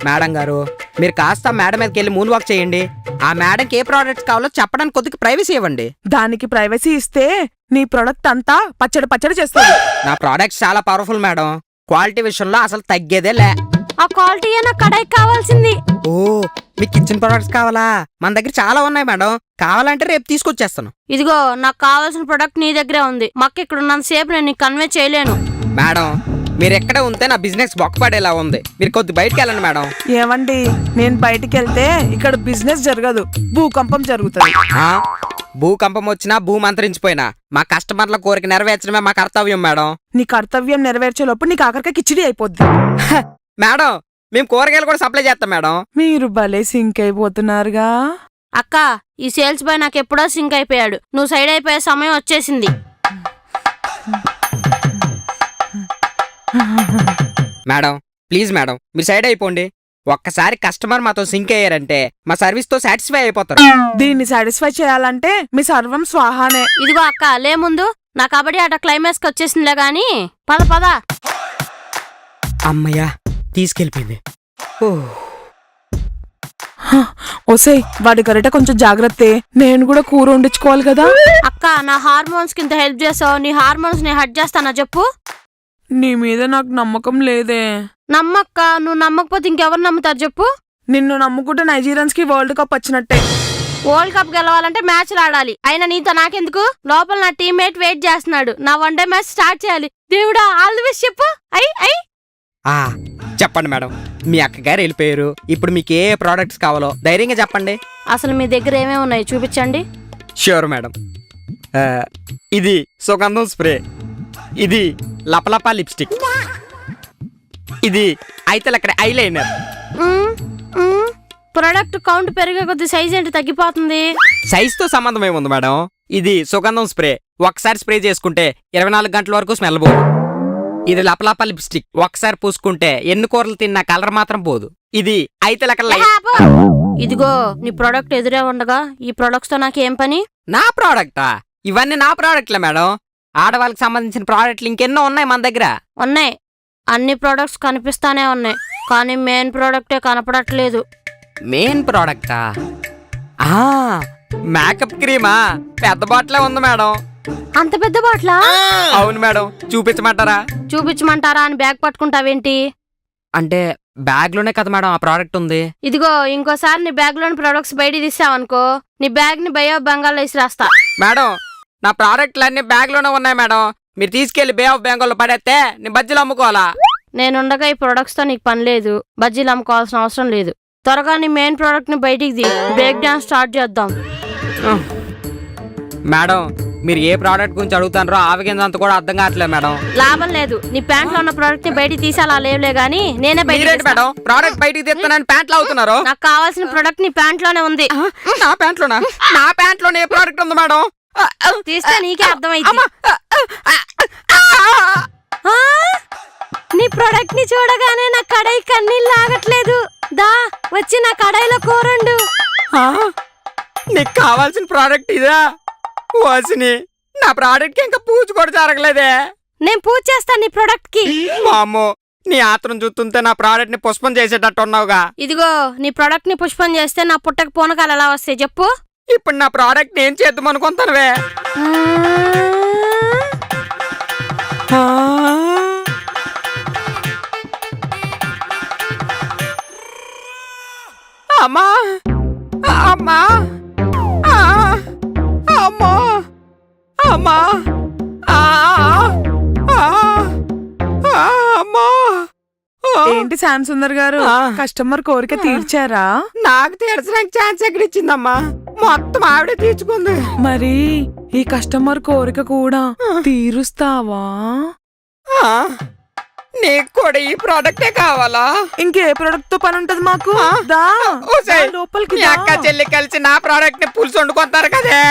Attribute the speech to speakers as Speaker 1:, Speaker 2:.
Speaker 1: Madam గారు మీరు కాస్త మేడం మీదకి వెళ్ళి మూన్ వాక్ చేయండి. ఆ మేడంకి ఏ ప్రోడక్ట్స్ కావాలో చెప్పడానికి కొద్దిగా ప్రైవసీ ఇవ్వండి.
Speaker 2: దానికి ప్రైవసీ ఇస్తే నీ ప్రొడక్ట్ అంతా పచ్చడి పచ్చడి చేస్తుంది.
Speaker 1: నా ప్రోడక్ట్స్ చాలా పవర్ఫుల్ మేడం. క్వాలిటీ విషయంలో అసలు తగ్గేదే లే.
Speaker 3: ఆ క్వాలిటీ నా కడాయి కావాల్సింది.
Speaker 1: ఓ మీకు కిచెన్ ప్రొడక్ట్స్ కావాలా? మన దగ్గర చాలా ఉన్నాయి మేడం. కావాలంటే రేపు తీసుకొచ్చేస్తాను.
Speaker 3: ఇదిగో నాకు కావాల్సిన ప్రొడక్ట్ నీ దగ్గరే ఉంది. మాకు ఇక్కడ ఉన్నంత సేపు నేను నీకు కన్వే చేయలేను.
Speaker 1: మేడం మీరు ఎక్కడే ఉంటే నా బిజినెస్ బొక్కపడేలా ఉంది. మీరు కొద్ది బయటకు వెళ్ళండి మేడం.
Speaker 2: ఏమండి నేను బయటికి వెళ్తే ఇక్కడ బిజినెస్ జరగదు, భూకంపం జరుగుతుంది.
Speaker 1: భూకంపం వచ్చినా భూమి అంతరించిపోయినా మా కస్టమర్ల కోరిక నెరవేర్చడమే మా కర్తవ్యం మేడం.
Speaker 2: నీ కర్తవ్యం నెరవేర్చేలోపు నీకు ఆఖరికి కిచిడి అయిపోద్ది.
Speaker 1: మేడం మేము కూరగాయలు కూడా సప్లై చేస్తాం మేడం.
Speaker 2: మీరు భలే సింక్ అయిపోతున్నారుగా.
Speaker 3: అక్క ఈ సేల్స్ బాయ్ నాకు ఎప్పుడో సింక్ అయిపోయాడు. నువ్వు సైడ్ అయిపోయే సమయం వచ్చేసింది.
Speaker 1: మేడం ప్లీజ్ మేడం మీరు సైడ్ అయిపోండి. ఒక్కసారి కస్టమర్ మాతో సింక్ అయ్యారంటే మా సర్వీస్ తో సాటిస్ఫై అయిపోతారు.
Speaker 2: దీన్ని సాటిస్ఫై చేయాలంటే మీ సర్వం స్వాహానే.
Speaker 3: ఇదిగో అక్క లే ముందు నా కబడ్డీ ఆట క్లైమాక్స్ కి వచ్చేసిందిలే గాని పద పద.
Speaker 1: అమ్మయ్యా తీసుకెళ్ళిపోయింది.
Speaker 2: ఓసై వాడి గరిట కొంచెం జాగ్రత్తే. నేను కూడా కూర వండించుకోవాలి కదా.
Speaker 3: అక్క నా హార్మోన్స్ కింద హెల్ప్ చేసావు. నీ హార్మోన్స్ ని హట్ చేస్తానా చెప్పు.
Speaker 2: నీ మీద నాకు నమ్మకం లేదే.
Speaker 3: నమ్మక్క. నువ్వు నమ్మకపోతే ఇంకెవరు నమ్ముతారు చెప్పు.
Speaker 2: నిన్ను నమ్ముకుంటే నైజీరియన్స్ కి వరల్డ్ కప్ వచ్చినట్టే.
Speaker 3: వరల్డ్ కప్ గెలవాలంటే మ్యాచ్లు ఆడాలి. అయినా నీతో నాకెందుకు? లోపల నా టీమ్మేట్ వెయిట్ చేస్తున్నాడు. నా వన్ డే మ్యాచ్ స్టార్ట్ చేయాలి. దేవుడా ఆల్ ది బెస్ట్ చెప్పు.
Speaker 1: చెప్పండి మేడం. మీ అక్కగారు వెళ్ళిపోయారు. ఇప్పుడు మీకు ఏ ప్రోడక్ట్స్ కావాలో ధైర్యంగా చెప్పండి.
Speaker 3: అసలు మీ దగ్గర ఏమేమి ఉన్నాయి చూపించండి.
Speaker 1: Sure madam. ఇది సుగంధం స్ప్రే, ఇది లపలపా లిప్స్టిక్, ఇది అయితే అక్కడ ఐలైనర్.
Speaker 3: ప్రొడక్ట్ కౌంట్ పెరిగే కొద్ది సైజ్ ఏంటి తగ్గిపోతుంది?
Speaker 1: సైజ్ తో సంబంధం ఏముంది మేడం. ఇది సుగంధం స్ప్రే, ఒకసారి స్ప్రే చేసుకుంటే 24 గంటల వరకు స్మెల్ పోదు. ఇది లపలపా లిప్స్టిక్, ఒకసారి పూసుకుంటే ఎన్ని కూరలు తిన్నా కలర్ మాత్రం పోదు. ఇది అయితే
Speaker 3: ఇదిగో నీ ప్రొడక్ట్ ఎదురే ఉండగా ఈ ప్రొడక్ట్స్ తో నాకేం పని?
Speaker 1: నా ప్రోడక్టా? ఇవన్నీ నా ప్రోడక్ట్లే మేడం. ఆడవాళ్ళకి సంబంధించిన ప్రోడక్ట్లు ఇంకెన్నో ఉన్నాయి మన దగ్గర.
Speaker 3: ఉన్నాయి, అన్ని ప్రోడక్ట్స్ కనిపిస్తానే ఉన్నాయి, కానీ మెయిన్ ప్రోడక్టే కనపడట్లేదు.
Speaker 1: మెయిన్ ప్రోడక్టా? మేకప్ క్రీమా? పెద్ద బాటిలే ఉంది మేడం.
Speaker 3: అంత పెద్ద బాట్లా?
Speaker 1: అవును మేడం. చూపించమంటారా?
Speaker 3: చూపించమంటారా అని బ్యాగ్ పట్టుకుంటావేంటి?
Speaker 1: అంటే బ్యాగ్ లోనే కదా మేడం ఆ ప్రోడక్ట్ ఉంది.
Speaker 3: ఇదిగో ఇంకోసారి నీ బ్యాగ్ లోని ప్రొడక్ట్స్ బయట తీసావనుకో నీ బ్యాగ్ ని బే ఆఫ్ బెంగాల్ లో ఇసిరేస్తా.
Speaker 1: మేడం నా ప్రోడక్ట్లు అన్ని బ్యాగ్ లోనే ఉన్నాయి మేడం. మీరు తీసుకెళ్లి బే ఆఫ్ బెంగాల్ లో పడేస్తే నేను బజ్జీలు అమ్ముకోవాలా?
Speaker 3: నేనుండగా ఈ ప్రొడక్ట్స్ తో నీకు పని లేదు. బజ్జీలు అమ్ముకోవాల్సిన అవసరం లేదు. త్వరగా నీ మెయిన్ ప్రోడక్ట్ ని బయటికి తీ. బ్రేక్ డాన్స్ స్టార్ట్ చేద్దాం.
Speaker 1: మేడం మీరు ఏ ప్రోడక్ట్ గురించి అడుగుతారో ఆవగిందంత కూడా అర్థం కావట్లేదు మేడం.
Speaker 3: లాభం లేదు. నీ ప్యాంట్ లో ఉన్న ప్రోడక్ట్ ని బయటికి తీసేలా లేవులే గానీ నేనే బయటికి.
Speaker 1: మేడం ప్రోడక్ట్ బయటికి తీస్తానని ప్యాంట్లు అవుతున్నారు.
Speaker 3: నాకు కావాల్సిన ప్రోడక్ట్ నీ ప్యాంట్ లోనే ఉంది.
Speaker 1: నా ప్యాంట్ లోనా? నా ప్యాంట్ లోనే ఏ ప్రోడక్ట్ ఉంది మేడం?
Speaker 3: తీస్తే నీకే అర్థమైంది. నీ ప్రోడక్ట్ ని చూడగానే నా కడాయి కన్నీళ్ళు ఆగట్లేదు. దా వచ్చి నా కడాయిలో కూరండు.
Speaker 1: నీకు కావాల్సిన ప్రోడక్ట్ ఇదా? వాసిని నా ప్రోడక్ట్ కి ఇంకా పూజ కూడా జరగలేదే.
Speaker 3: నేను పూజ చేస్తాను నీ ప్రోడక్ట్ కి.
Speaker 1: వామ్మో నీ ఆత్రం చూస్తుంటే నా ప్రోడక్ట్ ని పుష్పం చేసేటట్టు ఉన్నావుగా.
Speaker 3: ఇదిగో నీ ప్రోడక్ట్ ని పుష్పం చేస్తే నా పుట్టకి పూనకాలు ఎలా వస్తాయి చెప్పు.
Speaker 1: ఇప్పుడు నా ప్రోడక్ట్ ఏం చేద్దాం అనుకుంటానువే? అమ్మా అమ్మా అమ్మా అమ్మా అమ్మా.
Speaker 2: ఏంటి శ్యామ్ సుందర్ గారు, కస్టమర్ కోరిక తీర్చారా?
Speaker 1: నాకు తీర్చడానికి ఛాన్స్ ఎక్కడ ఇచ్చిందమ్మా? మొత్తం ఆవిడే తీర్చుకుంది.
Speaker 2: మరి ఈ కస్టమర్ కోరిక కూడా తీరుస్తావా?
Speaker 1: నీకు కూడా ఈ ప్రోడక్టే కావాలా?
Speaker 2: ఇంకే ప్రోడక్ట్ తో పని ఉంటది మాకు. లోపలికి
Speaker 1: అక్క చెల్లి కలిసి నా ప్రోడక్ట్ ని పులుసు వండుకుంటారు కదా.